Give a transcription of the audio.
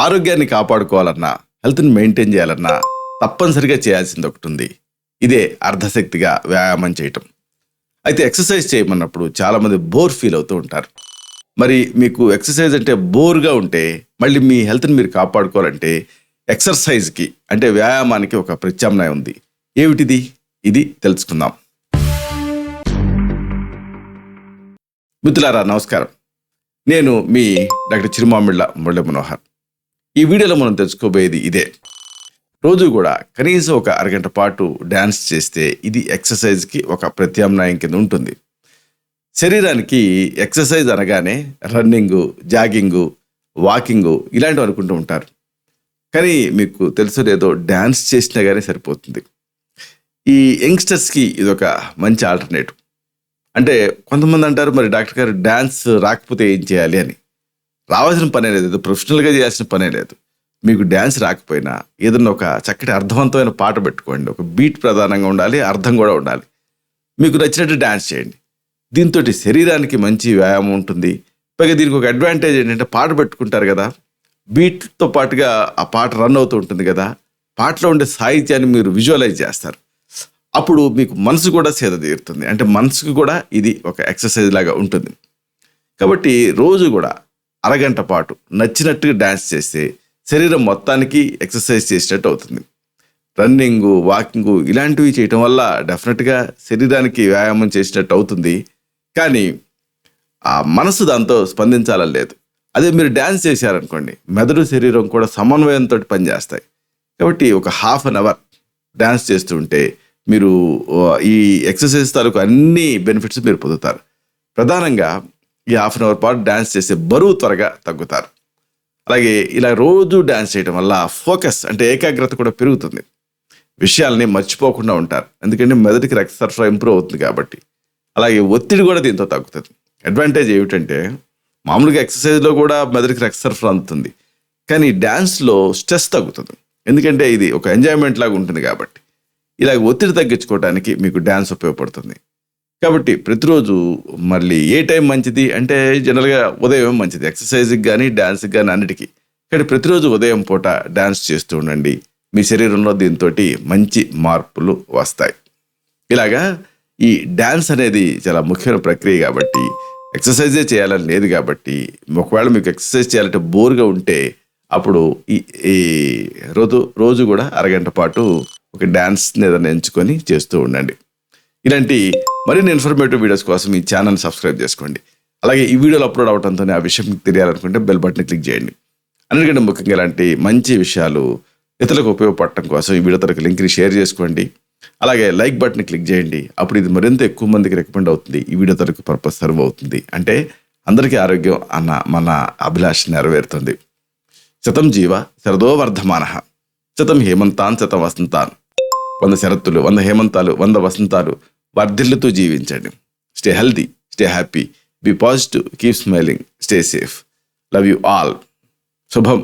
ఆరోగ్యాన్ని కాపాడుకోవాలన్నా, హెల్త్ని మెయింటైన్ చేయాలన్నా తప్పనిసరిగా చేయాల్సింది ఒకటి ఉంది. ఇదే అర్ధశక్తిగా వ్యాయామం చేయటం. అయితే ఎక్సర్సైజ్ చేయమన్నప్పుడు చాలామంది బోర్ ఫీల్ అవుతూ ఉంటారు. మరి మీకు ఎక్సర్సైజ్ అంటే బోర్గా ఉంటే మళ్ళీ మీ హెల్త్ని మీరు కాపాడుకోవాలంటే ఎక్సర్సైజ్కి అంటే వ్యాయామానికి ఒక ప్రత్యామ్నాయం ఉంది. ఏమిటిది? ఇది తెలుసుకుందాం. మిత్రులారా నమస్కారం. నేను మీ డాక్టర్ చిరుమామిళ్ళ మanohar. ఈ వీడియోలో మనం తెలుసుకోబోయేది ఇదే. రోజు కూడా కనీసం ఒక అరగంట పాటు డ్యాన్స్ చేస్తే ఇది ఎక్సర్సైజ్కి ఒక ప్రత్యామ్నాయం కింద ఉంటుంది. శరీరానికి ఎక్సర్సైజ్ అనగానే రన్నింగు, జాగింగు, వాకింగు ఇలాంటివి అనుకుంటూ ఉంటారు. కానీ మీకు తెలుసో లేదో డ్యాన్స్ చేసినా కానీ సరిపోతుంది. ఈ యంగ్స్టర్స్కి ఇదొక మంచి ఆల్టర్నేటివ్. అంటే కొంతమంది అంటారు, మరి డాక్టర్ గారు డ్యాన్స్ రాకపోతే ఏం చేయాలి అని. రావాల్సిన పనే లేదు, ప్రొఫెషనల్గా చేయాల్సిన పనే లేదు. మీకు డ్యాన్స్ రాకపోయినా ఏదన్నా ఒక చక్కటి అర్థవంతమైన పాట పెట్టుకోండి. ఒక బీట్ ప్రధానంగా ఉండాలి, అర్థం కూడా ఉండాలి. మీకు నచ్చినట్టు డ్యాన్స్ చేయండి. దీంతో శరీరానికి మంచి వ్యాయామం ఉంటుంది. పైగా దీనికి ఒక అడ్వాంటేజ్ ఏంటంటే పాట పెట్టుకుంటారు కదా, బీట్తో పాటుగా ఆ పాట రన్ అవుతూ ఉంటుంది కదా, పాటలో ఉండే సాహిత్యాన్ని మీరు విజువలైజ్ చేస్తారు. అప్పుడు మీకు మనసు కూడా సేద తీరుతుంది. అంటే మనసుకు కూడా ఇది ఒక ఎక్సర్సైజ్ లాగా ఉంటుంది. కాబట్టి రోజు కూడా అరగంట పాటు నచ్చినట్టుగా డ్యాన్స్ చేస్తే శరీరం మొత్తానికి ఎక్సర్సైజ్ చేసినట్టు అవుతుంది. రన్నింగు, వాకింగు ఇలాంటివి చేయటం వల్ల డెఫినెట్గా శరీరానికి వ్యాయామం చేసినట్టు అవుతుంది. కానీ ఆ మనసు దాంతో స్పందించాలని లేదు. అదే మీరు డ్యాన్స్ చేశారనుకోండి, మెదడు శరీరం కూడా సమన్వయంతో పనిచేస్తాయి. కాబట్టి ఒక హాఫ్ అన్ అవర్ డ్యాన్స్ చేస్తూ ఉంటే మీరు ఈ ఎక్సర్సైజ్ తాలూకు అన్ని బెనిఫిట్స్ మీరు పొందుతారు. ప్రధానంగా ఈ హాఫ్ అన్ అవర్ పాటు డ్యాన్స్ చేసే బరువు త్వరగా తగ్గుతారు. అలాగే ఇలా రోజు డ్యాన్స్ చేయడం వల్ల ఫోకస్ అంటే ఏకాగ్రత కూడా పెరుగుతుంది. విషయాల్ని మర్చిపోకుండా ఉంటారు, ఎందుకంటే మెదడుకి రక్త సరఫరా ఇంప్రూవ్ అవుతుంది కాబట్టి. అలాగే ఒత్తిడి కూడా దీంతో తగ్గుతుంది. అడ్వాంటేజ్ ఏమిటంటే మామూలుగా ఎక్సర్సైజ్లో కూడా మెదడుకి రక్త సరఫరా అందుతుంది, కానీ డ్యాన్స్లో స్ట్రెస్ తగ్గుతుంది. ఎందుకంటే ఇది ఒక ఎంజాయ్మెంట్ లాగా ఉంటుంది కాబట్టి. ఇలాగ ఒత్తిడి తగ్గించుకోవడానికి మీకు డ్యాన్స్ ఉపయోగపడుతుంది. కాబట్టి ప్రతిరోజు మళ్ళీ ఏ టైం మంచిది అంటే జనరల్గా ఉదయం మంచిది ఎక్సర్సైజ్కి కానీ డ్యాన్స్కి కానీ అన్నిటికీ. కానీ ప్రతిరోజు ఉదయం పూట డ్యాన్స్ చేస్తూ ఉండండి. మీ శరీరంలో దీంతో మంచి మార్పులు వస్తాయి. ఇలాగా ఈ డ్యాన్స్ అనేది చాలా ముఖ్యమైన ప్రక్రియ కాబట్టి ఎక్సర్సైజే చేయాలని లేదు కాబట్టి, ఒకవేళ మీకు ఎక్సర్సైజ్ చేయాలంటే బోర్గా ఉంటే అప్పుడు ఈ రోజు కూడా అరగంట పాటు ఒక డ్యాన్స్ని ఏదైనా ఎంచుకొని చేస్తూ ఉండండి. ఇలాంటి మరిన్ని ఇన్ఫర్మేటివ్ వీడియోస్ కోసం ఈ ఛానల్ని సబ్స్క్రైబ్ చేసుకోండి. అలాగే ఈ వీడియోలు అప్లోడ్ అవడంతోనే ఆ విషయం మీకు తెలియాలనుకుంటే బెల్ బటన్ క్లిక్ చేయండి. అన్నిటికంటే ముఖ్యంగా ఇలాంటి మంచి విషయాలు ఇతరులకు ఉపయోగపడటం కోసం ఈ వీడియో తరకు లింక్ని షేర్ చేసుకోండి. అలాగే లైక్ బటన్ క్లిక్ చేయండి. అప్పుడు ఇది మరింత ఎక్కువ మందికి రికమెండ్ అవుతుంది. ఈ వీడియో తరకు పర్పస్ సర్వ్ అవుతుంది. అంటే అందరికీ ఆరోగ్యం అన్న మన అభిలాష నెరవేరుతుంది. శతం జీవ శరదో వర్ధమానః, శతం హేమంతాన్ శతం వసంతాన్. 100 శరత్తులు, 100 హేమంతాలు, 100 వసంతాలు వర్ధిల్లుతూ జీవించండి. Stay healthy, stay happy, be positive, keep smiling, stay safe. Love you all. శుభం.